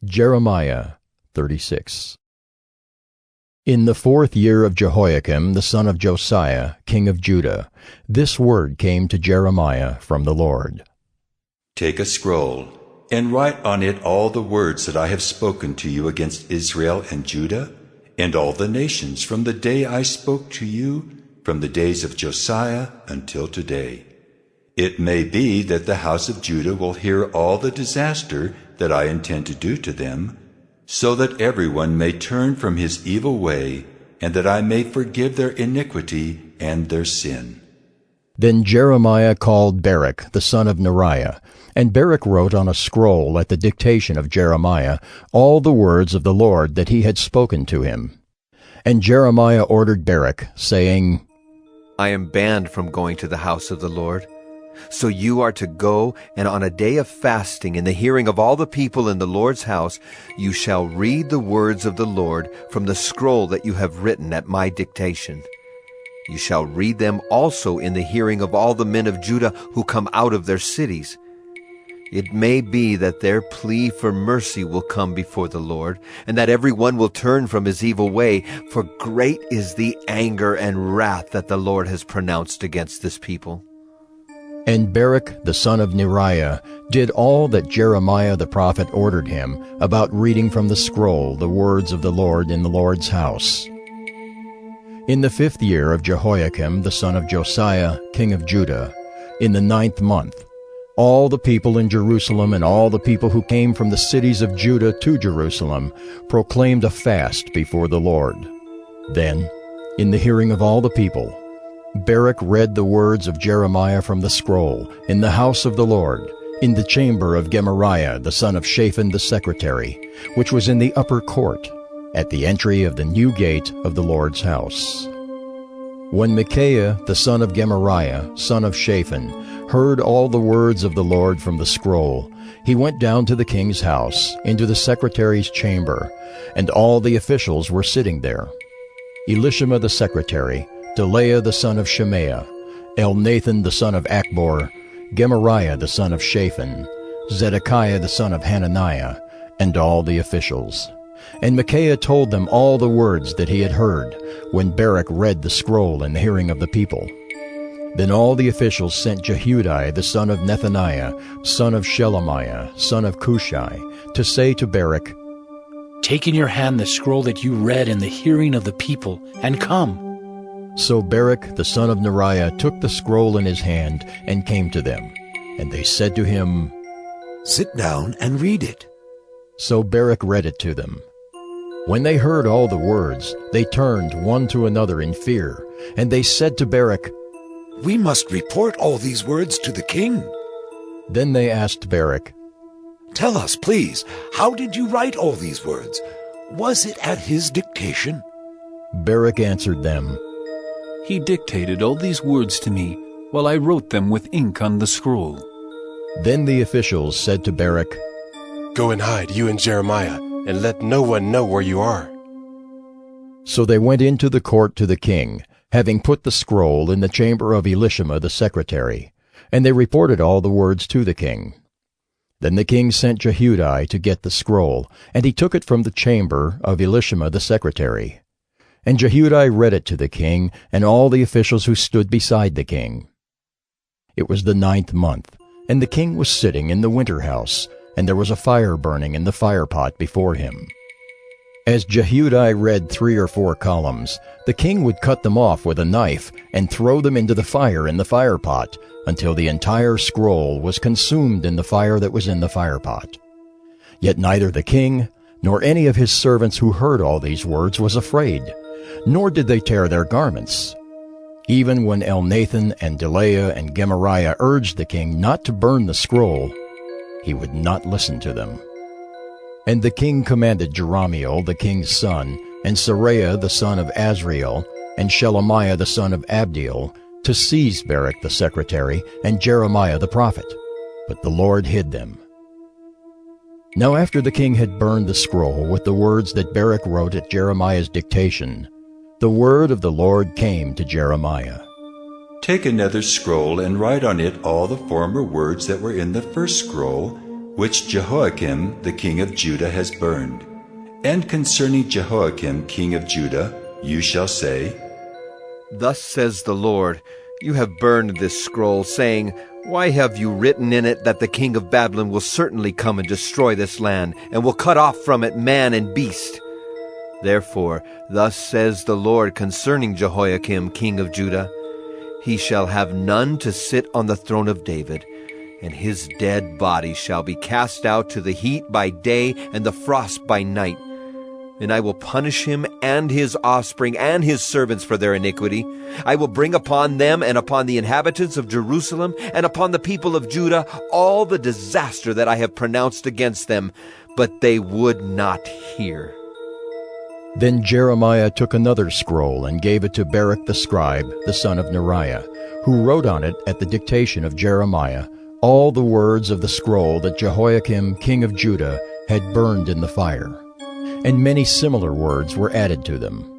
Jeremiah 36. In the 4th year of Jehoiakim the son of Josiah, king of Judah, this word came to Jeremiah from the Lord. Take a scroll, and write on it all the words that I have spoken to you against Israel and Judah, and all the nations from the day I spoke to you, from the days of Josiah until today. It may be that the house of Judah will hear all the disaster that I intend to do to them, so that everyone may turn from his evil way, and that I may forgive their iniquity and their sin. Then Jeremiah called Baruch the son of Neriah, and Baruch wrote on a scroll at the dictation of Jeremiah all the words of the Lord that he had spoken to him. And Jeremiah ordered Baruch, saying, I am banned from going to the house of the Lord. So you are to go, and on a day of fasting, in the hearing of all the people in the Lord's house, you shall read the words of the Lord from the scroll that you have written at my dictation. You shall read them also in the hearing of all the men of Judah who come out of their cities. It may be that their plea for mercy will come before the Lord, and that every one will turn from his evil way, for great is the anger and wrath that the Lord has pronounced against this people. And Baruch the son of Neriah did all that Jeremiah the prophet ordered him about reading from the scroll the words of the Lord in the Lord's house. In the 5th year of Jehoiakim the son of Josiah, king of Judah, in the 9th month, all the people in Jerusalem and all the people who came from the cities of Judah to Jerusalem proclaimed a fast before the Lord. Then, in the hearing of all the people, Baruch read the words of Jeremiah from the scroll in the house of the Lord, in the chamber of Gemariah the son of Shaphan the secretary, which was in the upper court, at the entry of the new gate of the Lord's house. When Moyea the son of Gemariah, son of Shaphan, heard all the words of the Lord from the scroll, he went down to the king's house, into the secretary's chamber, and all the officials were sitting there. Elishama the secretary, Delaiah the son of Shemaiah, Elnathan the son of Achbor, Gemariah the son of Shaphan, Zedekiah the son of Hananiah, and all the officials. And Moyea told them all the words that he had heard, when Baruch read the scroll in the hearing of the people. Then all the officials sent Jehudi the son of Nethaniah, son of Shelemiah, son of Cushai, to say to Baruch, Take in your hand the scroll that you read in the hearing of the people, and come. So Baruch the son of Neriah took the scroll in his hand and came to them. And they said to him, Sit down and read it. So Baruch read it to them. When they heard all the words, they turned one to another in fear, and they said to Baruch, We must report all these words to the king. Then they asked Baruch, Tell us, please, how did you write all these words? Was it at his dictation? Baruch answered them, He dictated all these words to me while I wrote them with ink on the scroll. Then the officials said to Baruch, Go and hide, you and Jeremiah, and let no one know where you are. So they went into the court to the king, having put the scroll in the chamber of Elishama the secretary, and they reported all the words to the king. Then the king sent Jehudi to get the scroll, and he took it from the chamber of Elishama the secretary. And Jehudi read it to the king and all the officials who stood beside the king. It was the 9th month, and the king was sitting in the winter house, and there was a fire burning in the firepot before him. As Jehudi read 3 or 4 columns, the king would cut them off with a knife and throw them into the fire in the firepot until the entire scroll was consumed in the fire that was in the firepot. Yet neither the king nor any of his servants who heard all these words was afraid, nor did they tear their garments. Even when Elnathan and Delaiah and Gemariah urged the king not to burn the scroll, he would not listen to them. And the king commanded Jerahmeel the king's son, and Seraiah the son of Azriel, and Shelemiah the son of Abdiel, to seize Baruch the secretary and Jeremiah the prophet. But the Lord hid them. Now after the king had burned the scroll with the words that Baruch wrote at Jeremiah's dictation, the word of the Lord came to Jeremiah. Take another scroll and write on it all the former words that were in the first scroll, which Jehoiakim the king of Judah has burned. And concerning Jehoiakim king of Judah, you shall say, Thus says the Lord, you have burned this scroll, saying, Why have you written in it that the king of Babylon will certainly come and destroy this land, and will cut off from it man and beast? Therefore, thus says the Lord concerning Jehoiakim king of Judah, He shall have none to sit on the throne of David, and his dead body shall be cast out to the heat by day and the frost by night. And I will punish him and his offspring and his servants for their iniquity. I will bring upon them and upon the inhabitants of Jerusalem and upon the people of Judah all the disaster that I have pronounced against them, but they would not hear. Then Jeremiah took another scroll and gave it to Baruch the scribe, the son of Neriah, who wrote on it at the dictation of Jeremiah all the words of the scroll that Jehoiakim king of Judah had burned in the fire. And many similar words were added to them.